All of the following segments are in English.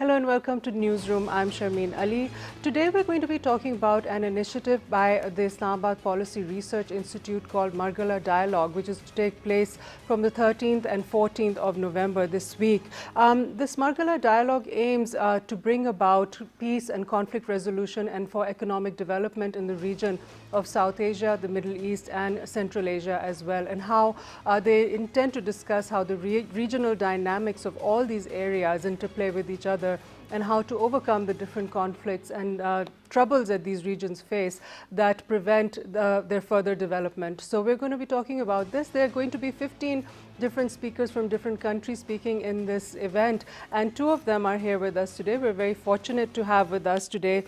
Hello and welcome to Newsroom. I'm Sharmeen Ali. Today we're going to be talking about an initiative by the Islamabad Policy Research Institute called Margalla Dialogue, which is to take place from the 13th and 14th of November this week. This Margalla Dialogue aims to bring about peace and conflict resolution and for economic development in the region of South Asia, the Middle East and Central Asia as well, and how they intend to discuss how the regional dynamics of all these areas interplay with each other and how to overcome the different conflicts and troubles that these regions face that prevent their further development. So we're going to be talking about this. There are going to be 15 different speakers from different countries speaking in this event, and two of them are here with us today. We're very fortunate to have with us today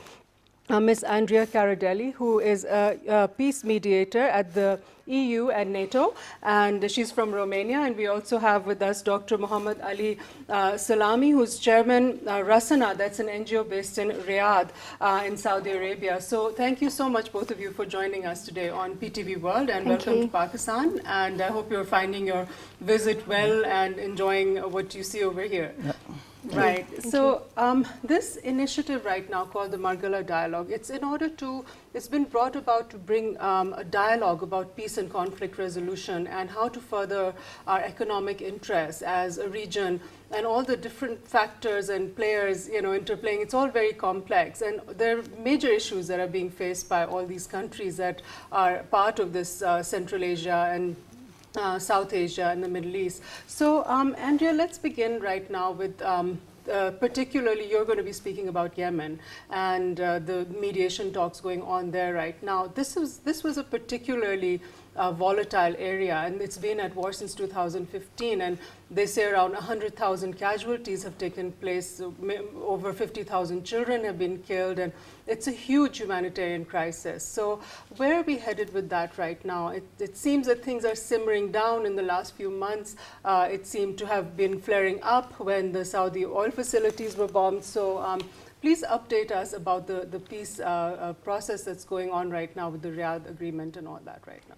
Ms. Andrea Caradelli, who is a peace mediator at the EU and NATO, and she's from Romania. And we also have with us Dr. Muhammad Ali Salami, who's chairman Rasana, that's an NGO based in Riyadh in Saudi Arabia. So thank you so much, both of you, for joining us today on PTV World, and welcome to Pakistan. And I hope you're finding your visit well and enjoying what you see over here. Yeah. Right. So this initiative right now called the Margalla Dialogue, it's been brought about to bring a dialogue about peace and conflict resolution and how to further our economic interests as a region and all the different factors and players, interplaying. It's all very complex, and there are major issues that are being faced by all these countries that are part of this Central Asia and South Asia and the Middle East. So, Andrea, let's begin right now with particularly you're going to be speaking about Yemen and the mediation talks going on there right now. This was a particularly volatile area, and it's been at war since 2015, and they say around 100,000 casualties have taken place, over 50,000 children have been killed, and it's a huge humanitarian crisis. So where are we headed with that right now? It seems that things are simmering down in the last few months. It seemed to have been flaring up when the Saudi oil facilities were bombed. So please update us about the peace process that's going on right now with the Riyadh agreement and all that right now.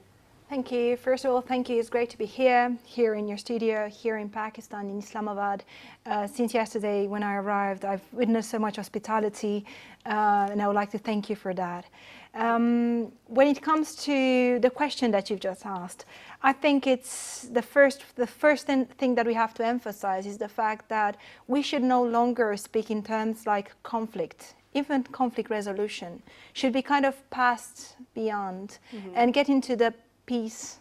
Thank you. First of all, thank you. It's great to be here in your studio, here in Pakistan, in Islamabad. Since yesterday when I arrived, I've witnessed so much hospitality, and I would like to thank you for that. When it comes to the question that you've just asked, I think it's the first thing that we have to emphasize is the fact that we should no longer speak in terms like conflict. Even conflict resolution should be kind of passed beyond and get into the peace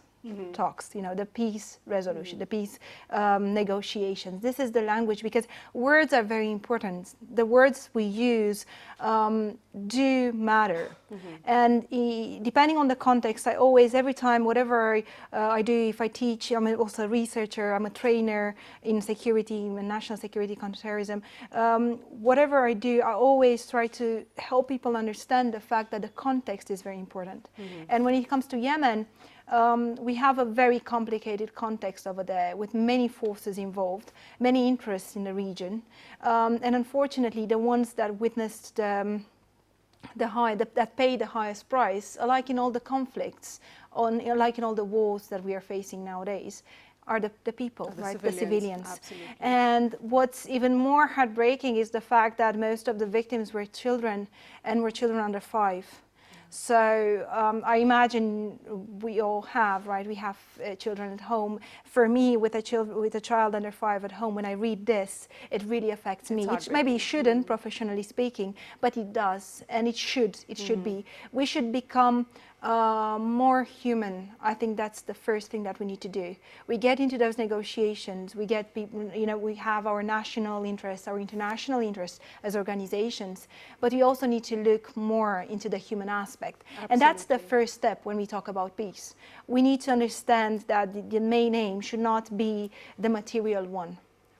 talks, the peace resolution, the peace negotiations. This is the language, because words are very important. The words we use do matter. And depending on the context, I always, every time, whatever I do, if I teach, I'm also a researcher, I'm a trainer in security, in national security, counterterrorism. Whatever I do, I always try to help people understand the fact that the context is very important. And when it comes to Yemen, we have a very complicated context over there with many forces involved, many interests in the region, and unfortunately the ones that witnessed that paid the highest price, like in all the conflicts, like in all the wars that we are facing nowadays, are the people, right? The civilians. Absolutely. And what's even more heartbreaking is the fact that most of the victims were children, and were children under 5. So I imagine we all have, right? We have children at home. For me, with a child under 5 at home, when I read this, it really affects me. Which maybe it shouldn't, professionally speaking, but it does, and it should. It should be. We should become more human. I think that's the first thing that we need to do. We get into those negotiations. We get people. We have our national interests, our international interests as organizations, but we also need to look more into the human aspect. Absolutely. And that's the first step when we talk about peace. We need to understand that the main aim should not be the material one,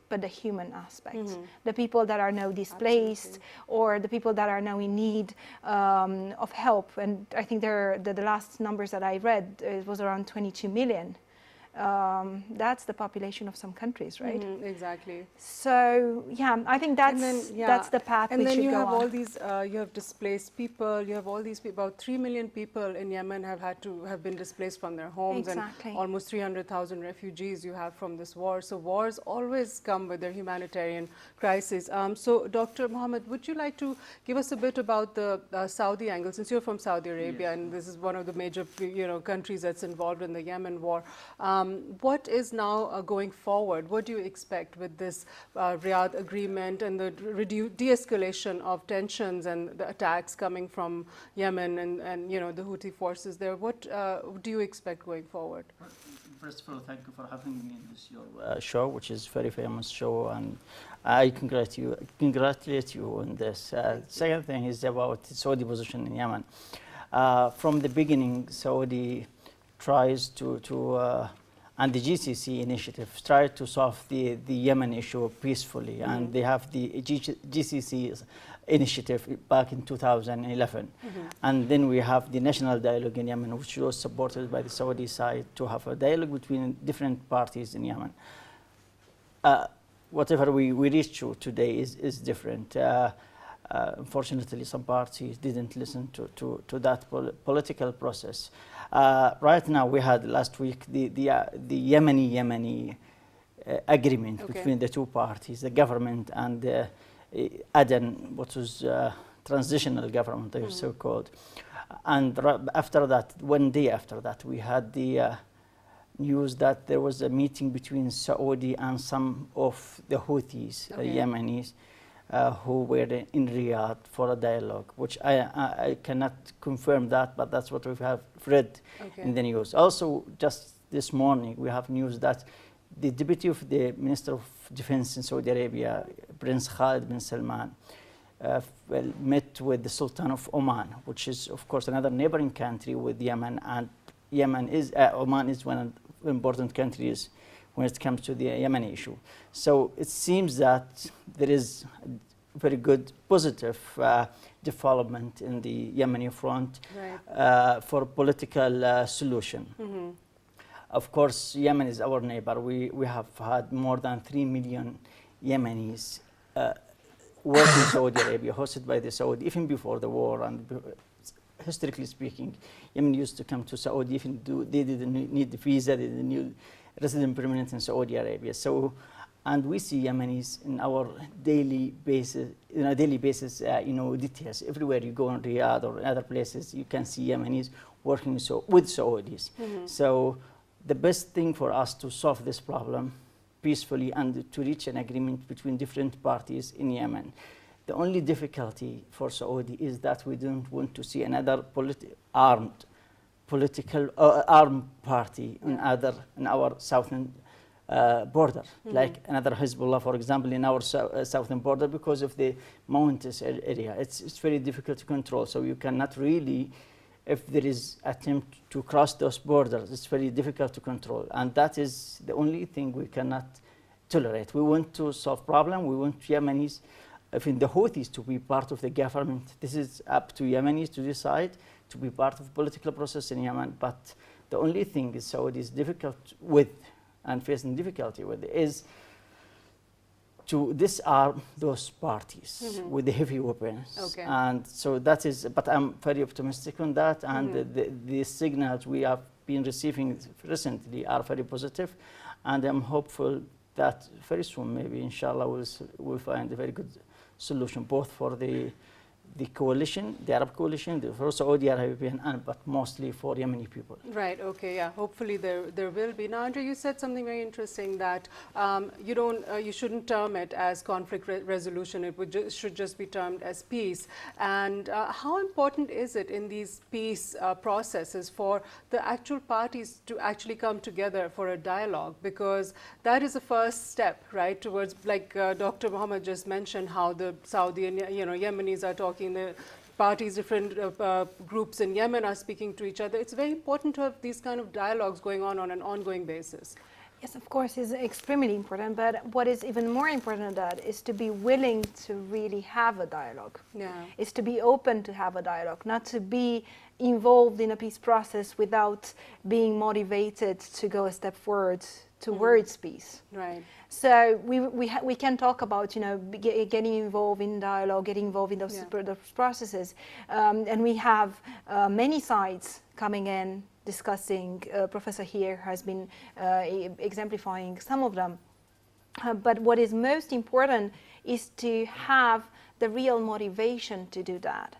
but the human aspect. The people that are now displaced, or the people that are now in need of help. And I think the last numbers that I read, it was around 22 million That's the population of some countries, right? Exactly. So yeah, I think that's the path we should go on. And then you have all these, you have displaced people. You have all these people. About 3 million people in Yemen have been displaced from their homes, Exactly. and almost 300,000 refugees you have from this war. So wars always come with their humanitarian crisis. So Dr. Mohammed, would you like to give us a bit about the Saudi angle, since you're from Saudi Arabia, and this is one of the major countries that's involved in the Yemen war. What is now going forward? What do you expect with this Riyadh agreement and the de-escalation of tensions and the attacks coming from Yemen and the Houthi forces there? What do you expect going forward? First of all, thank you for having me in this your show, which is a very famous show, and I congratulate you on this. Second thing is about Saudi position in Yemen. From the beginning, Saudi tries to and the GCC initiative tried to solve the Yemen issue peacefully, and they have the GCC initiative back in 2011. And then we have the national dialogue in Yemen, which was supported by the Saudi side to have a dialogue between different parties in Yemen. Whatever we reach to today is different. Unfortunately, some parties didn't listen to that political process. Right now, we had last week the Yemeni agreement between the two parties, the government and Aden, what was transitional government, so called. And after that, one day after that, we had the news that there was a meeting between Saudi and some of the Houthis, Yemenis, who were in Riyadh for a dialogue, which I cannot confirm that, but that's what we have read in the news. Also, just this morning, we have news that the deputy of the Minister of Defense in Saudi Arabia, Prince Khalid bin Salman, met with the Sultan of Oman, which is, of course, another neighboring country with Yemen, and Oman is one of the important countries when it comes to the Yemeni issue. So it seems that there is a very good, positive development in the Yemeni front for political solution. Of course, Yemen is our neighbor. We have had more than 3 million Yemenis work in Saudi Arabia, hosted by the Saudi, even before the war. And historically speaking, Yemen used to come to Saudi, even they didn't need the visa, they didn't need resident permanent in Saudi Arabia. So, and we see Yemenis in our daily basis, details. Everywhere you go in Riyadh or other places, you can see Yemenis working with Saudis. So, the best thing for us to solve this problem peacefully and to reach an agreement between different parties in Yemen. The only difficulty for Saudi is that we don't want to see another armed party in our southern border, like another Hezbollah, for example, in our southern border, because of the mountainous area. It's very difficult to control, so you cannot really, if there is attempt to cross those borders, it's very difficult to control, and that is the only thing we cannot tolerate. We want to solve problem. We want Yemenis, even the Houthis, to be part of the government. This is up to Yemenis to decide to be part of the political process in Yemen. But the only thing is Saudi is difficult with and facing difficulty with is to disarm those parties with the heavy weapons. And so that is, but I'm very optimistic on that, and the signals we have been receiving recently are very positive, and I'm hopeful that very soon, maybe, inshallah, we'll find a very good solution, both for the coalition, the Arab coalition, for Saudi Arabian, but mostly for Yemeni people. Right. Okay. Yeah. Hopefully there will be. Now, Andre, you said something very interesting, that you shouldn't term it as conflict resolution. It should just be termed as peace. And how important is it in these peace processes for the actual parties to actually come together for a dialogue? Because that is the first step, right, towards, like Dr. Mohammed just mentioned, how the Saudi and Yemenis are talking. The parties, different groups in Yemen are speaking to each other. It's very important to have these kind of dialogues going on an ongoing basis. Yes, of course, is extremely important. But what is even more important than that is to be willing to really have a dialogue. Yeah. Is to be open to have a dialogue, not to be involved in a peace process without being motivated to go a step forward towards peace. Right. So we can talk about, you know, getting involved in dialogue, getting involved in those, those processes, and we have many sides coming in discussing. Professor here has been exemplifying some of them. But what is most important is to have the real motivation to do that,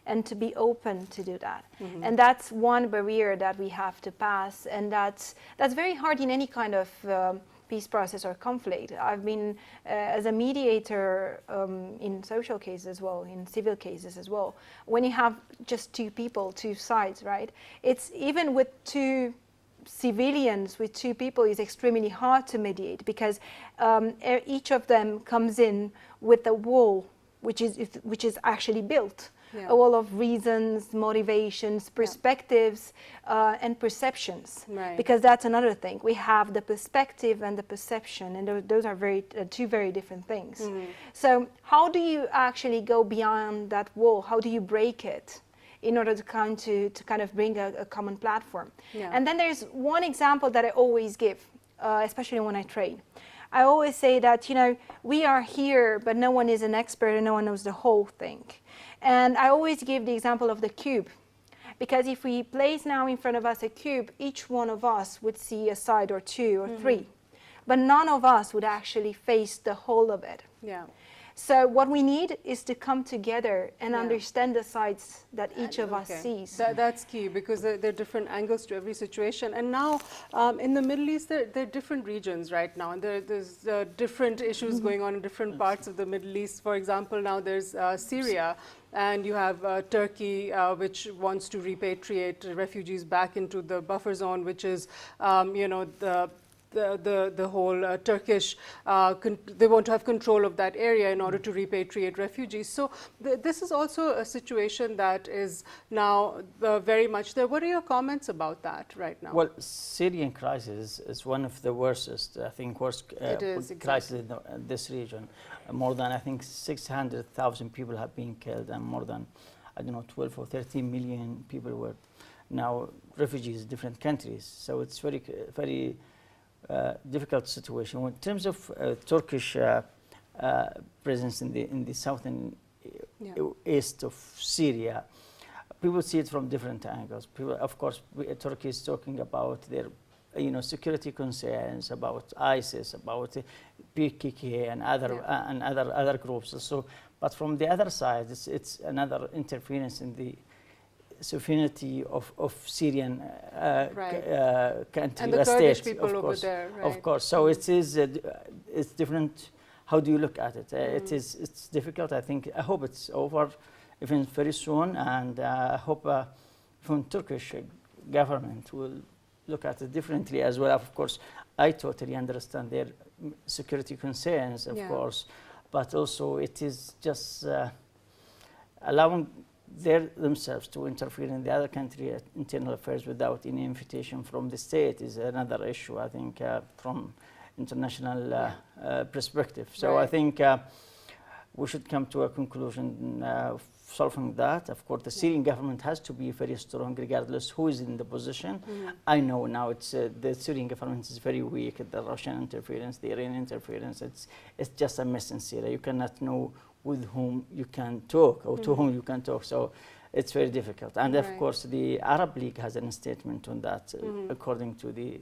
and to be open to do that. And that's one barrier that we have to pass, and that's very hard in any kind of peace process or conflict. I've been as a mediator in social cases as well, in civil cases as well. When you have just two people, two sides, right? It's even with two civilians, with two people, is extremely hard to mediate, because each of them comes in with a wall which is actually built. A wall of reasons, motivations, perspectives, and perceptions. Right. Because that's another thing. We have the perspective and the perception, and those are two very different things. So how do you actually go beyond that wall? How do you break it in order to kind of bring a common platform? And then there's one example that I always give, especially when I train. I always say that, you know, we are here, but no one is an expert and no one knows the whole thing. And I always give the example of the cube, because if we place now in front of us a cube, each one of us would see a side or two or three, but none of us would actually face the whole of it. So what we need is to come together and understand the sides that each of us sees. That's key, because there are different angles to every situation. And now in the Middle East, there are different regions right now, and there's different issues going on in different parts of the Middle East. For example, now there's Syria, and you have Turkey, which wants to repatriate refugees back into the buffer zone, which is, you know, the whole Turkish, they want to have control of that area in order to repatriate refugees. So this is also a situation that is now very much there. What are your comments about that right now? Well, Syrian crisis is one of the worst, I think, worst crisis in this region. More than, I think, 600,000 people have been killed, and more than, I don't know, 12 or 13 million people were now refugees in different countries. So it's very difficult situation. In terms of Turkish presence in the southern east of Syria, people see it from different angles. People, of course, Turkey is talking about their, you know, security concerns, about ISIS, about PKK and other groups. So, but from the other side, it's another interference in the sovereignty of Syrian country, and the Kurdish state, people over there, of course. So it is it's different. How do you look at it? It's difficult. I hope it's over, even very soon, and I hope from Turkish government will look at it differently as well. Of course, I totally understand their security concerns, of course, but also it is just allowing themselves to interfere in the other country internal affairs without any invitation from the state is another issue, I think, from international perspective. So I think we should come to a conclusion solving that. Of course, the Syrian government has to be very strong regardless who is in the position. I know now it's the Syrian government is very weak. The Russian interference, the Iranian interference, it's just a mess in Syria. You cannot know with whom you can talk or to whom you can talk. So it's very difficult. And of course, the Arab League has a statement on that, according to the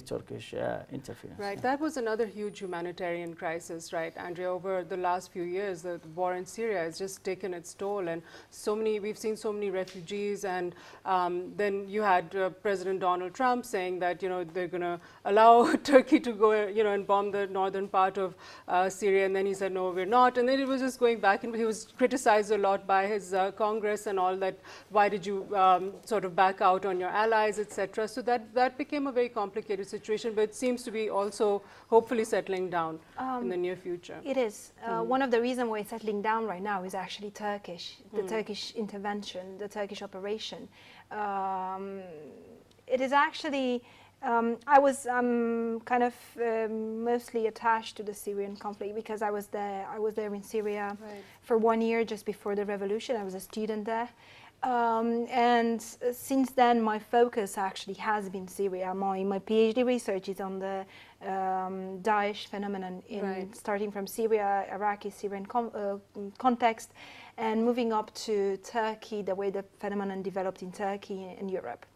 Turkish interference. Right, that was another huge humanitarian crisis, right, Andrea? Over the last few years, the war in Syria has just taken its toll, and we've seen so many refugees. And then you had President Donald Trump saying that, you know, they're going to allow Turkey to go, you know, and bomb the northern part of Syria, and then he said, no, we're not. And then it was just going back, and he was criticized a lot by his Congress and all that. Why did you sort of back out on your allies, etc.? So that became a very complicated situation, but it seems to be also hopefully settling down in the near future. It is. One of the reasons why it's settling down right now is actually Turkish, the Turkish intervention, the Turkish operation. It is actually I was kind of mostly attached to the Syrian conflict because I was there. I was there in Syria for 1 year just before the revolution. I was a student there. And since then, my focus actually has been Syria. My PhD research is on the Daesh phenomenon, starting from Syria, Iraqi-Syrian context, and moving up to Turkey, the way the phenomenon developed in Turkey and Europe.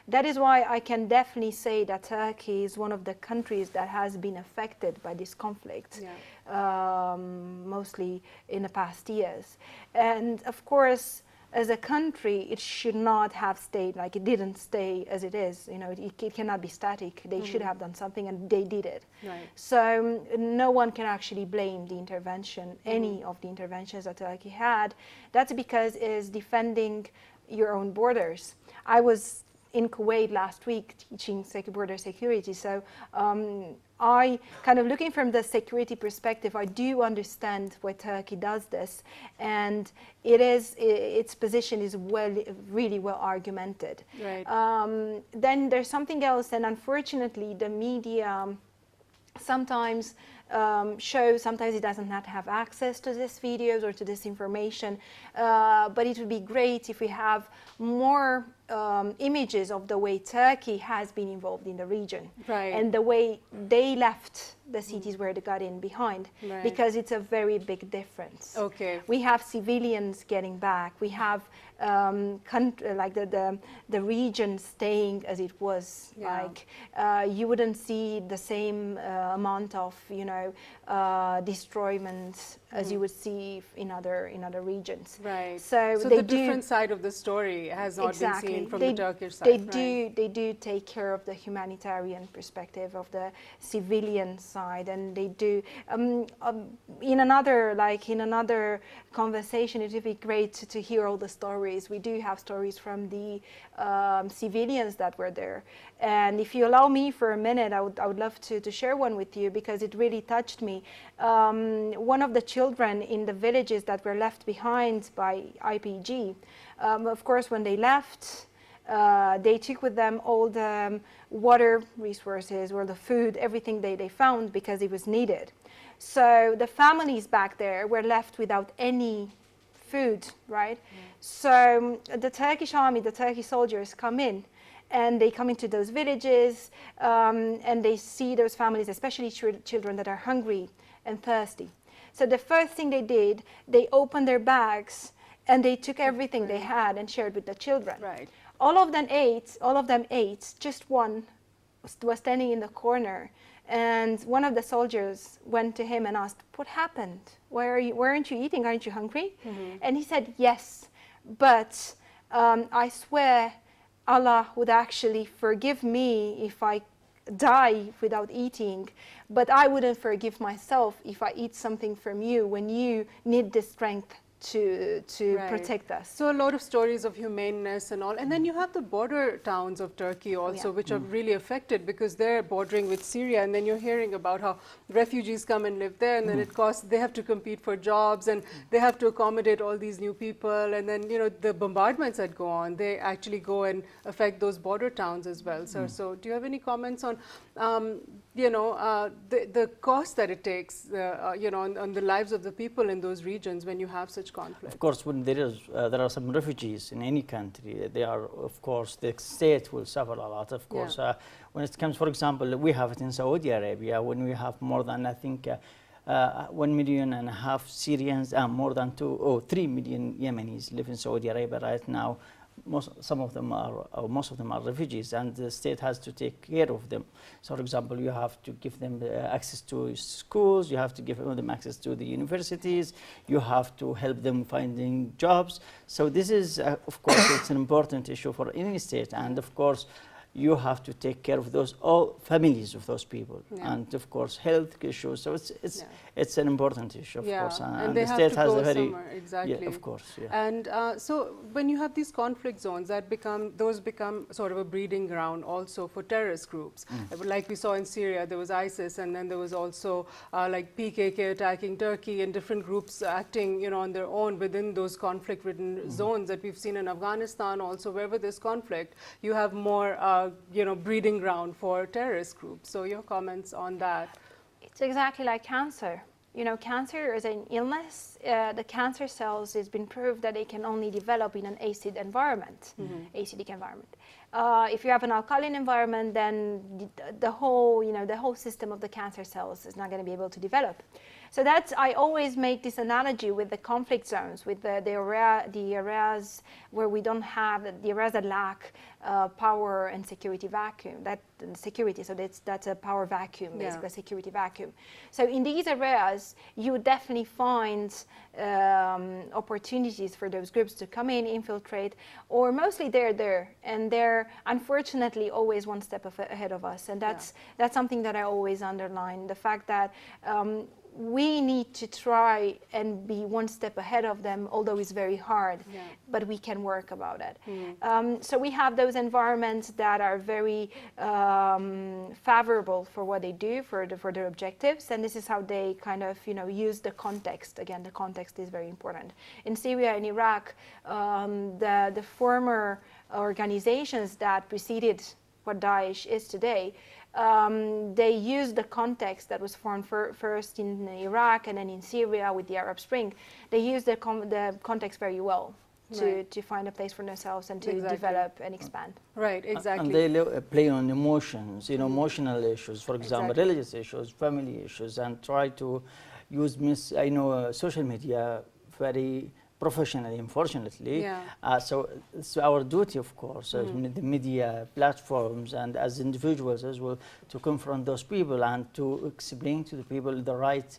That is why I can definitely say that Turkey is one of the countries that has been affected by this conflict, mostly in the past years. And of course, as a country, it should not have stayed like it didn't stay as it is. You know, it cannot be static. They should have done something, and they did it. So no one can actually blame the intervention, any of the interventions that Turkey had. That's because it's defending your own borders. I was in Kuwait last week teaching border security, so I kind of looking from the security perspective, I do understand why Turkey does this, and its position is really well argumented. Then there's something else, and unfortunately the media sometimes shows, sometimes it does not have access to these videos or to this information, but it would be great if we have more images of the way Turkey has been involved in the region and the way they left the cities where they got in behind, because it's a very big difference. We have civilians getting back. We have like the region staying as it was. Like you wouldn't see the same amount of destroyment as you would see in other regions. So the different side of the story has not been seen from the Turkish side. They do take care of the humanitarian perspective of the civilian side, and they do. In another conversation, it would be great to hear all the stories. We do have stories from the civilians that were there, and if you allow me for a minute, I would love to share one with you because it really touched me. One of the children in the villages that were left behind by IPG, of course, when they left, they took with them all the water resources or the food, everything they found, because it was needed. So the families back there were left without any food, right? So the Turkish army, the Turkish soldiers come in, and they come into those villages, and they see those families, especially children that are hungry and thirsty. So the first thing they did, they opened their bags and they took everything they had and shared with the children. All of them ate. Just one was standing in the corner, and one of the soldiers went to him and asked, "What happened? Why aren't you eating? Aren't you hungry?" And he said, "Yes, but I swear Allah would actually forgive me if I die without eating, but I wouldn't forgive myself if I eat something from you when you need the strength to protect us." So a lot of stories of humaneness and all. And then you have the border towns of Turkey also, which are really affected because they're bordering with Syria. And then you're hearing about how refugees come and live there, and then they have to compete for jobs, and they have to accommodate all these new people. And then, the bombardments that go on, they actually go and affect those border towns as well. So do you have any comments on, the cost that it takes, on the lives of the people in those regions when you have such conflict? Of course, when there are some refugees in any country, they are, of course, the state will suffer a lot. Of course, when it comes, for example, we have it in Saudi Arabia, when we have more than, I think, 1.5 million Syrians, more than 3 million Yemenis live in Saudi Arabia right now. Most of them are refugees, and the state has to take care of them. So, for example, you have to give them access to schools, you have to give them access to the universities, you have to help them finding jobs. So this is, of course, it's an important issue for any state, and of course, you have to take care of all families of those people, and of course health issues. So it's an important issue, of course, and the state has a very exactly. Of course, And so when you have these conflict zones, those become sort of a breeding ground also for terrorist groups. Like we saw in Syria, there was ISIS, and then there was also like PKK attacking Turkey, and different groups acting, on their own within those conflict-ridden zones that we've seen in Afghanistan. Also, wherever there's conflict, you have more breeding ground for terrorist groups. So your comments on that? It's exactly like cancer. Cancer is an illness. The cancer cells, it's been proved that they can only develop in an acid environment, acidic environment. If you have an alkaline environment, then the whole system of the cancer cells is not going to be able to develop. So I always make this analogy with the conflict zones, with the areas where we don't have, the areas that lack power and security vacuum, so that's a power vacuum, basically a security vacuum. So in these areas, you would definitely find opportunities for those groups to come in, infiltrate, or mostly they're there, and they're unfortunately always one step ahead of us, and that's something that I always underline, the fact that we need to try and be one step ahead of them, although it's very hard, but we can work about it. So we have those environments that are very favorable for what they do, for their objectives, and this is how they kind of use the context. Again, the context is very important. In Syria and Iraq, the former organizations that preceded what Daesh is today, they used the context that was formed first in Iraq and then in Syria with the Arab Spring. They used the context very well to find a place for themselves and to develop and expand. Right, exactly. And they play on emotions, emotional issues, for example, religious issues, family issues, and try to use social media very professionally, unfortunately. So it's our duty, of course, as the media platforms and as individuals as well, to confront those people and to explain to the people the right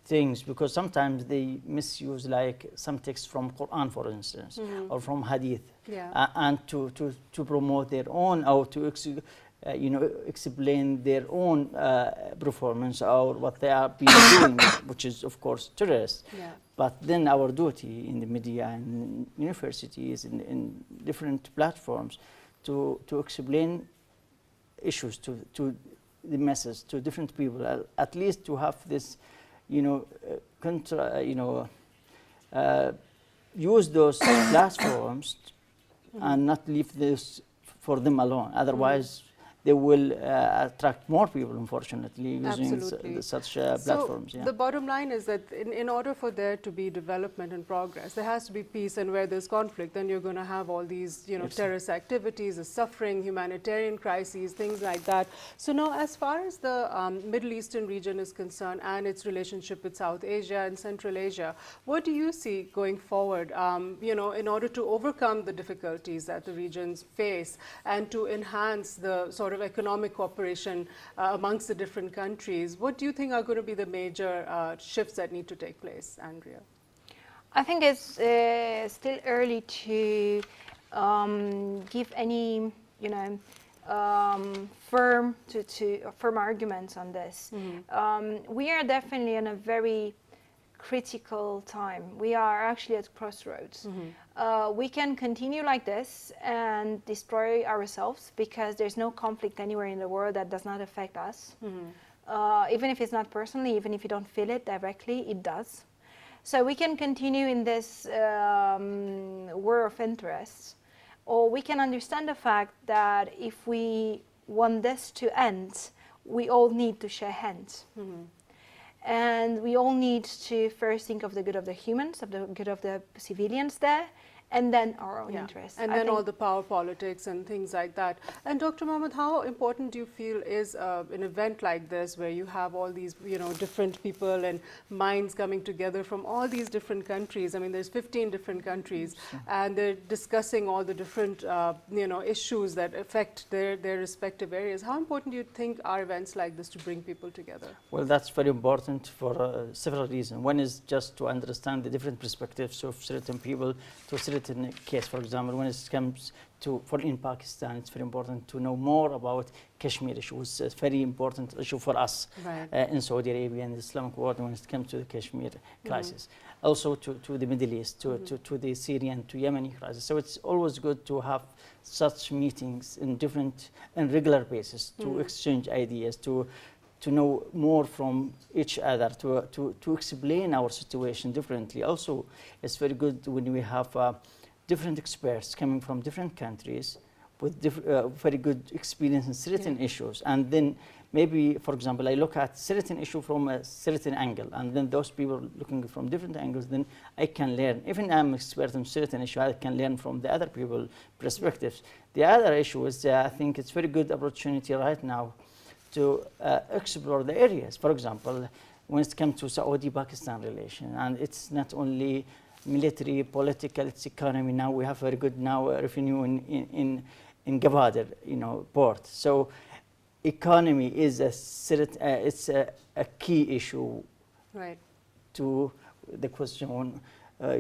things, because sometimes they misuse like some text from Quran, for instance, or from Hadith, and to promote their own, or to explain their own performance or what they are doing, which is of course terrorist. But then our duty in the media and universities, in different platforms, to explain issues to the masses, to different people, at least to have this, use those platforms and not leave this for them alone. Otherwise, they will attract more people, unfortunately, using such platforms. So the bottom line is that in order for there to be development and progress, there has to be peace, and where there's conflict, then you're going to have all these, terrorist activities, the suffering, humanitarian crises, things like that. So now, as far as the Middle Eastern region is concerned and its relationship with South Asia and Central Asia, what do you see going forward, in order to overcome the difficulties that the regions face and to enhance the sort of economic cooperation amongst the different countries? What do you think are going to be the major shifts that need to take place, Andrea? I think it's still early to give any, firm arguments on this. We are definitely in a very critical time. We are actually at crossroads. We can continue like this and destroy ourselves, because there's no conflict anywhere in the world that does not affect us. Even if it's not personally, even if you don't feel it directly, it does. So we can continue in this war of interests, or we can understand the fact that if we want this to end, we all need to share hands. And we all need to first think of the good of the humans, of the good of the civilians there, and then our own interests. And then all the power politics and things like that. And Dr. Mohammed, how important do you feel is an event like this, where you have all these, different people and minds coming together from all these different countries? I mean, there's 15 different countries, and they're discussing all the different, issues that affect their respective areas. How important do you think are events like this to bring people together? Well, that's very important for several reasons. One is just to understand the different perspectives of certain people to certain case. For example, when it comes to, in Pakistan, it's very important to know more about Kashmir issue. It's a very important issue for us in Saudi Arabia and the Islamic world when it comes to the Kashmir crisis. Also to the Middle East, to the Syrian, to Yemeni crisis. So it's always good to have such meetings in regular basis, to exchange ideas, to know more from each other, to explain our situation differently. Also, it's very good when we have different experts coming from different countries with very good experience in certain issues, and then maybe, for example, I look at certain issue from a certain angle, and then those people looking from different angles, then I can learn. Even I'm expert in certain issue, I can learn from the other people perspectives. The other issue is, I think it's very good opportunity right now to explore the areas. For example, when it comes to Saudi-Pakistan relation, and it's not only military, political, it's economy. Now we have very good revenue in Gavadir, port. So economy is it's a key issue. Right. To the question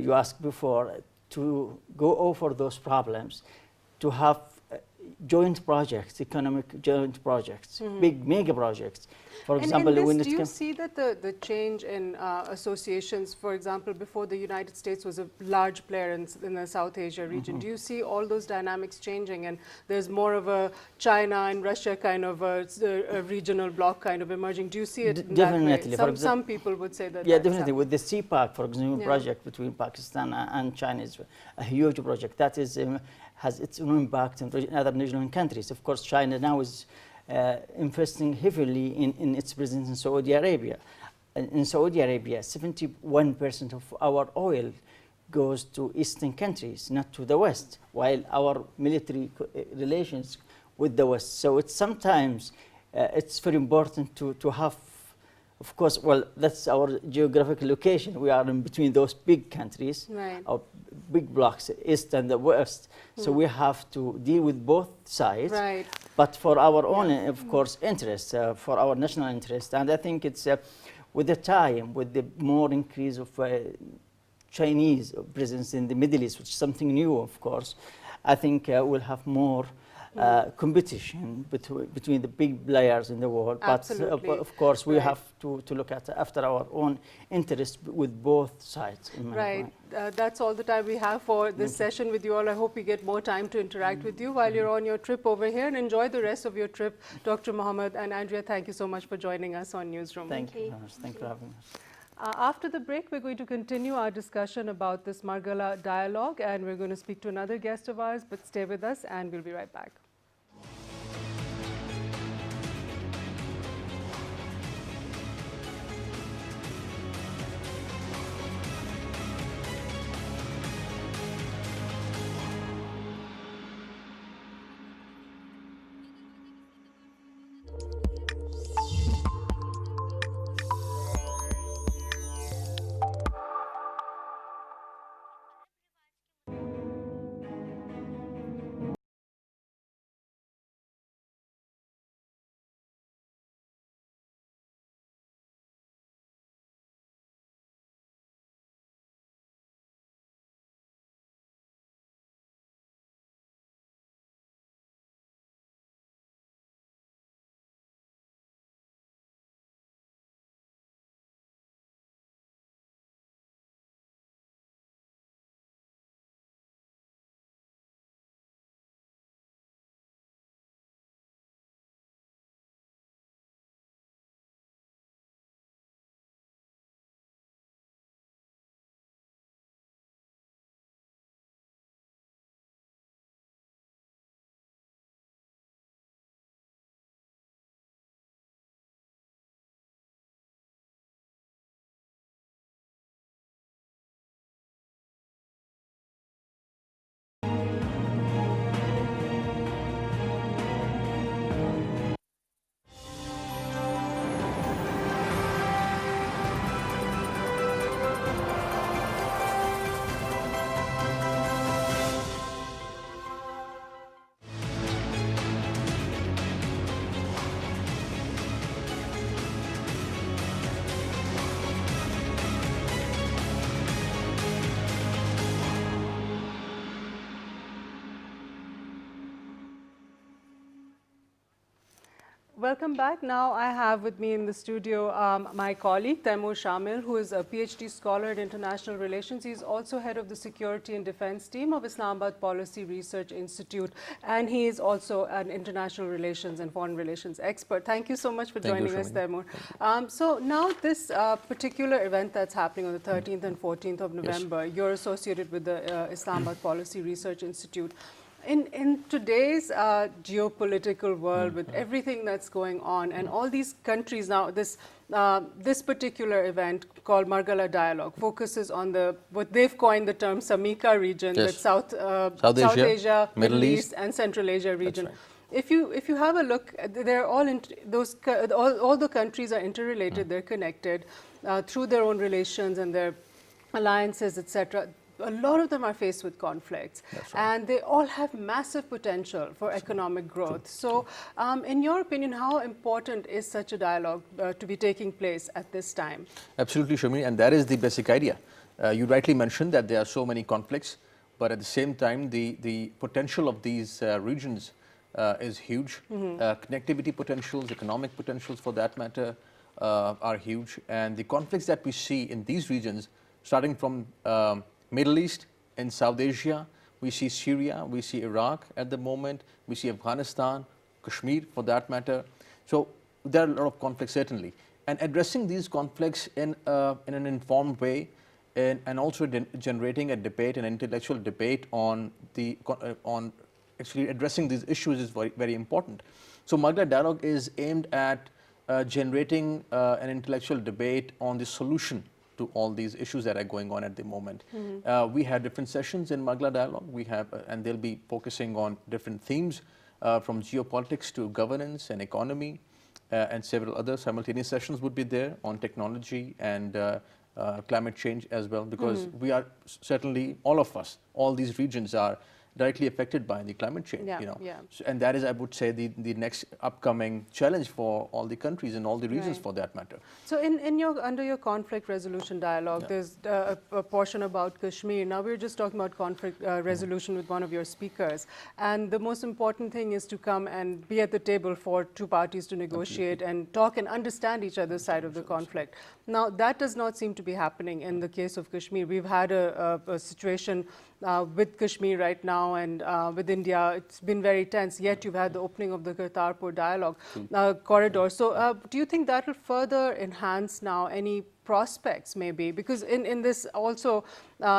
you asked before, to go over those problems, to have joint projects, economic joint projects, big mega projects. For example, when do you see that the change in associations, for example, before the United States was a large player in the South Asia region, do you see all those dynamics changing, and there's more of a China and Russia kind of a regional bloc kind of emerging? Do you see it definitely that way? Some people would say that. Yeah, definitely. With the CPAC, for example, project between Pakistan and China is a huge project that is has its own impact in other regional countries. Of course, China now is investing heavily in its presence in Saudi Arabia. In Saudi Arabia, 71% of our oil goes to Eastern countries, not to the West, while our military relations with the West. So it's sometimes it's very important to have, of course, well, that's our geographical location. We are in between those big countries, or big blocks, East and the West. So we have to deal with both sides, but for our own, of course, interest, for our national interest. And I think it's with the time, with the more increase of Chinese presence in the Middle East, which is something new, of course, I think we'll have more competition between the big players in the world. Absolutely. But of course, we have to look at after our own interest with both sides. That's all the time we have for this session with you all. I hope we get more time to interact with you while you're on your trip over here, and enjoy the rest of your trip. Dr. Mohammed and Andrea, thank you so much for joining us on Newsroom. Thank you very much. Thank you for having us. After the break, we're going to continue our discussion about this Margalla dialogue, and we're going to speak to another guest of ours, but stay with us and we'll be right back. Welcome back. Now I have with me in the studio my colleague Taimur Shamil, who is a PhD scholar in international relations. He's also head of the security and defense team of Islamabad Policy Research Institute, and he is also an international relations and foreign relations expert. Thank you so much for joining us, Taimur. So now this particular event that's happening on the 13th and 14th of November, you're associated with the Islamabad Policy Research Institute. In today's geopolitical world, with everything that's going on, and all these countries now, this particular event called Margalla Dialogue focuses on what they've coined the term Samika region, Yes. with South Asia, Middle East, and Central Asia region. right. If you have a look, they're all all the countries are interrelated. They're connected through their own relations and their alliances, etc. A lot of them are faced with conflicts, and they all have massive potential for economic growth. So, in your opinion, how important is such a dialogue to be taking place at this time? Absolutely, Sharmeen, and that is the basic idea. You rightly mentioned that there are so many conflicts, but at the same time, the potential of these regions is huge. Connectivity potentials, economic potentials for that matter, are huge. And the conflicts that we see in these regions, starting from Middle East and South Asia, we see Syria, we see Iraq at the moment, we see Afghanistan, Kashmir for that matter. So there are a lot of conflicts certainly. And addressing these conflicts in an informed way, and also generating a debate, an intellectual debate on actually addressing these issues is very, very important. So Margalla Dialogue is aimed at generating an intellectual debate on the solution to all these issues that are going on at the moment. We have different sessions in Margalla Dialogue. We have, and they'll be focusing on different themes from geopolitics to governance and economy, and several other simultaneous sessions would be there on technology and climate change as well, because we are certainly, all of us, all these regions are directly affected by the climate change, So, and that is, I would say, the next upcoming challenge for all the countries and all the regions for that matter. So under your conflict resolution dialogue, there's a portion about Kashmir. Now we're just talking about conflict resolution with one of your speakers. And the most important thing is to come and be at the table for two parties to negotiate and talk and understand each other's side of the conflict. Now that does not seem to be happening in the case of Kashmir. We've had a situation with Kashmir right now, and with India, it's been very tense, yet you've had the opening of the Kartarpur dialogue corridor. So do you think that will further enhance now any prospects maybe? Because in this also,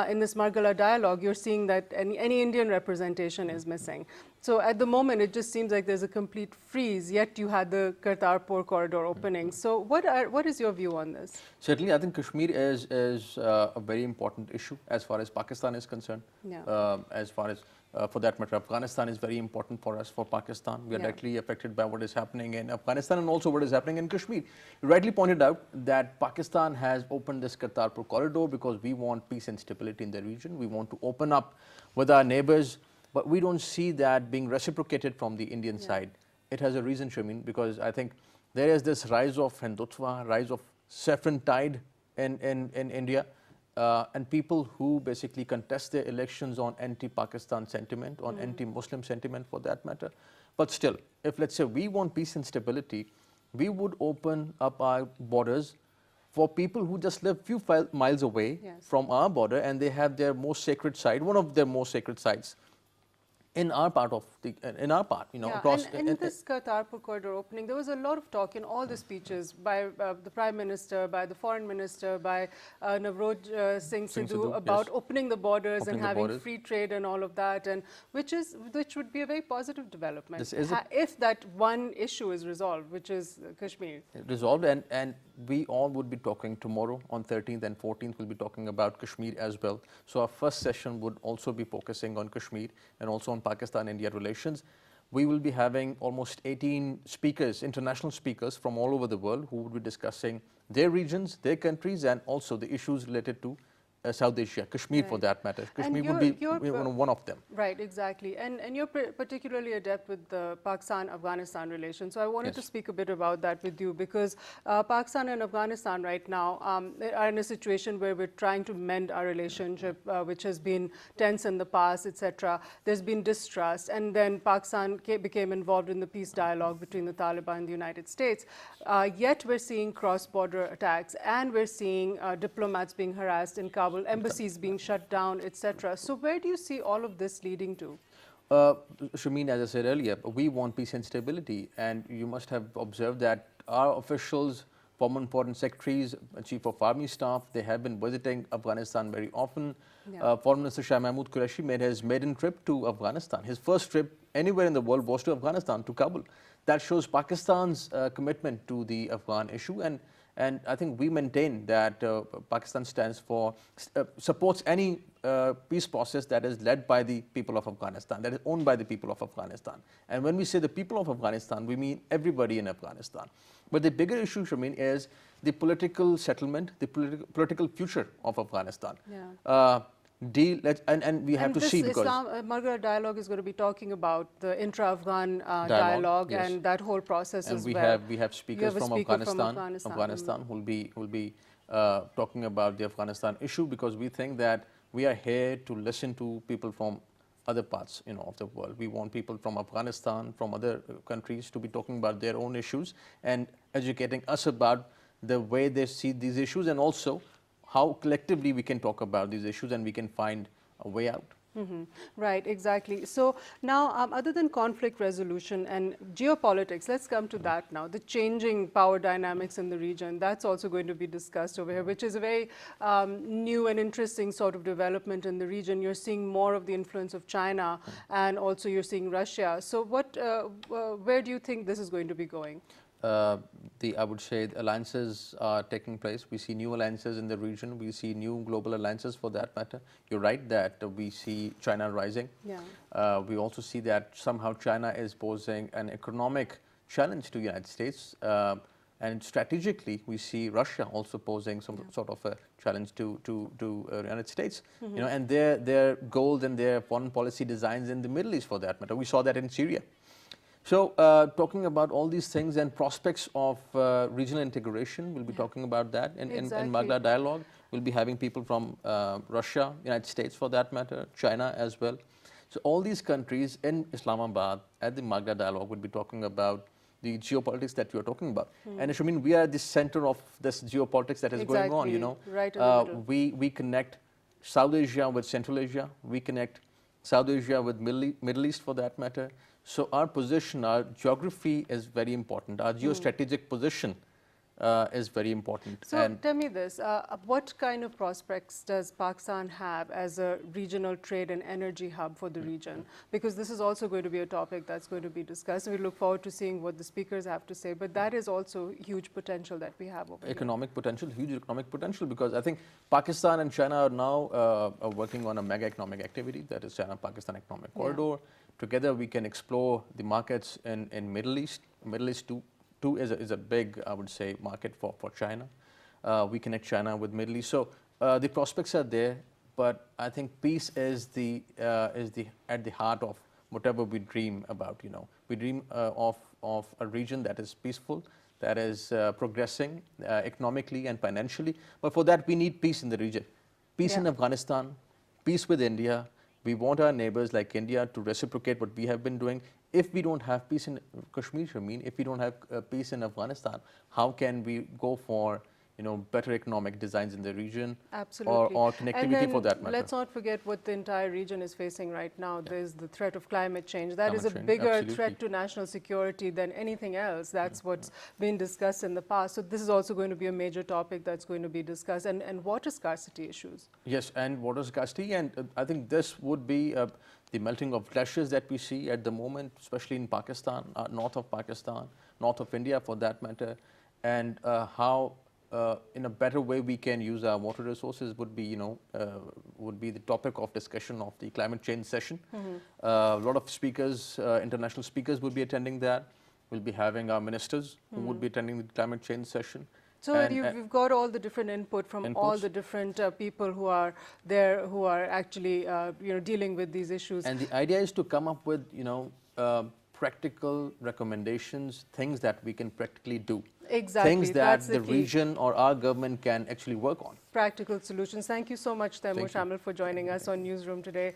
in this Margalla dialogue, you're seeing that any Indian representation is missing. So at the moment, it just seems like there's a complete freeze, yet you had the Kartarpur corridor opening. So what is your view on this? Certainly, I think Kashmir is a very important issue as far as Pakistan is concerned. As far as, for that matter, Afghanistan is very important for us, for Pakistan. We are directly affected by what is happening in Afghanistan and also what is happening in Kashmir. You rightly pointed out that Pakistan has opened this Kartarpur corridor because we want peace and stability in the region. We want to open up with our neighbors, but we don't see that being reciprocated from the Indian side. It has a reason, Sharmeen, because I think there is this rise of Hindutva, rise of saffron tide in India, and people who basically contest their elections on anti-Pakistan sentiment, on anti-Muslim sentiment for that matter. But still, if let's say we want peace and stability, we would open up our borders for people who just live few miles away from our border, and they have their most sacred site, one of their most sacred sites, in our part of the, across. And in this Kartarpur corridor opening, there was a lot of talk in all the speeches by the Prime Minister, by the Foreign Minister, by Navroj Singh Sidhu about opening the borders and having free trade and all of that, and which would be a very positive development if that one issue is resolved, which is Kashmir. Resolved, and we all would be talking tomorrow on 13th and 14th. We'll be talking about Kashmir as well. So our first session would also be focusing on Kashmir and also on Pakistan-India relations. We will be having almost 18 speakers, international speakers from all over the world, who will be discussing their regions, their countries, and also the issues related to South Asia, Kashmir for that matter. Kashmir would be one of them. Right, exactly. And you're particularly adept with the Pakistan-Afghanistan relations. So I wanted to speak a bit about that with you, because Pakistan and Afghanistan right now are in a situation where we're trying to mend our relationship, which has been tense in the past, etc. There's been distrust, and then Pakistan became involved in the peace dialogue between the Taliban and the United States. Yet we're seeing cross-border attacks, and we're seeing diplomats being harassed in Kabul, embassies being shut down, etc. So where do you see all of this leading to? Sharmeen, as I said earlier, we want peace and stability, and you must have observed that our officials former foreign secretaries, chief of army staff, they have been visiting Afghanistan very often. Yeah. Foreign Minister Shah Mahmood Qureshi made his maiden trip to Afghanistan. His first trip anywhere in the world was to Afghanistan, to Kabul. That shows Pakistan's commitment to the Afghan issue, and I think we maintain that Pakistan stands for, supports any peace process that is led by the people of Afghanistan, that is owned by the people of Afghanistan. And when we say the people of Afghanistan, we mean everybody in Afghanistan. But the bigger issue, Sharmeen, is the political settlement, the political future of Afghanistan. Yeah. And we have to see, because Margalla dialogue is going to be talking about the intra-Afghan dialogue yes. and that whole process and as we well. have speakers You have a from speaker Afghanistan who will be talking about the Afghanistan issue, because we think that we are here to listen to people from other parts, of the world. We want people from Afghanistan, from other countries, to be talking about their own issues and educating us about the way they see these issues, and also how collectively we can talk about these issues and we can find a way out. Mm-hmm. Right, exactly. So now, other than conflict resolution and geopolitics, let's come to that now. The changing power dynamics in the region, that's also going to be discussed over here, which is a very new and interesting sort of development in the region. You're seeing more of the influence of China, and also you're seeing Russia. So where do you think this is going to be going? I would say the alliances are taking place. We see new alliances in the region. We see new global alliances for that matter. You're right that we see China rising. Yeah. We also see that somehow China is posing an economic challenge to the United States. And strategically, we see Russia also posing some sort of a challenge to the United States. Mm-hmm. And their goals and their foreign policy designs in the Middle East, for that matter. We saw that in Syria. So talking about all these things and prospects of regional integration, we'll be talking about that in Margalla dialogue. We'll be having people from Russia, United States for that matter, China as well. So all these countries in Islamabad at the Margalla dialogue will be talking about the geopolitics that you're talking about. And Sharmeen, we are at the center of this geopolitics that is going on, Right in the middle. We connect South Asia with Central Asia. We connect South Asia with Middle East for that matter. So our position, our geography is very important. Our geostrategic position is very important. So tell me this, what kind of prospects does Pakistan have as a regional trade and energy hub for the region? Because this is also going to be a topic that's going to be discussed. We look forward to seeing what the speakers have to say, but that is also huge potential that we have over Economic potential, huge economic potential, because I think Pakistan and China are now working on a mega economic activity, that is China-Pakistan Economic Corridor. Together we can explore the markets in Middle East. Middle East too is a big, I would say, market for China. We connect China with Middle East. So the prospects are there, but I think peace is at the heart of whatever we dream about. We dream of a region that is peaceful, that is progressing economically and financially. But for that we need peace in the region. Peace in Afghanistan, peace with India. We want our neighbors like India to reciprocate what we have been doing. If we don't have peace in Kashmir, if we don't have peace in Afghanistan, how can we go for better economic designs in the region? Absolutely. Or connectivity for that matter? Let's not forget what the entire region is facing right now. There's the threat of climate change. That is a bigger threat to national security than anything else. That's what's been discussed in the past. So this is also going to be a major topic that's going to be discussed. And water scarcity issues. Yes, and water scarcity. And I think this would be the melting of glaciers that we see at the moment, especially in Pakistan, north of Pakistan, north of India for that matter, and how in a better way we can use our water resources would be the topic of discussion of the climate change session. A lot of speakers, international speakers would be attending that. We'll be having our ministers who would be attending the climate change session. So you've got all the different input from all the different people who are there, who are actually dealing with these issues. And the idea is to come up with practical recommendations, things that we can practically do. Exactly. Things that the region or our government can actually work on. Practical solutions. Thank you so much, Taimur Shamil, for joining us on Newsroom today.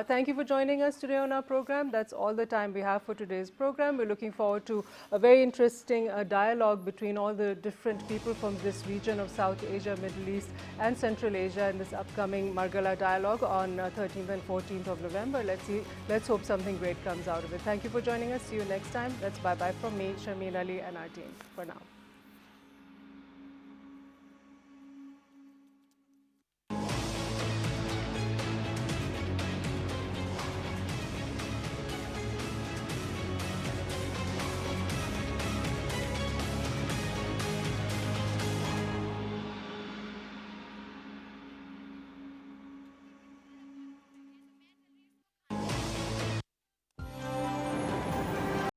Thank you for joining us today on our program. That's all the time we have for today's program. We're looking forward to a very interesting dialogue between all the different people from this region of South Asia, Middle East and Central Asia in this upcoming Margalla dialogue on 13th and 14th of November. Let's hope something great comes out of it. Thank you for joining us. See you next time. That's bye-bye from me, Sharmeen Ali, and our team for now.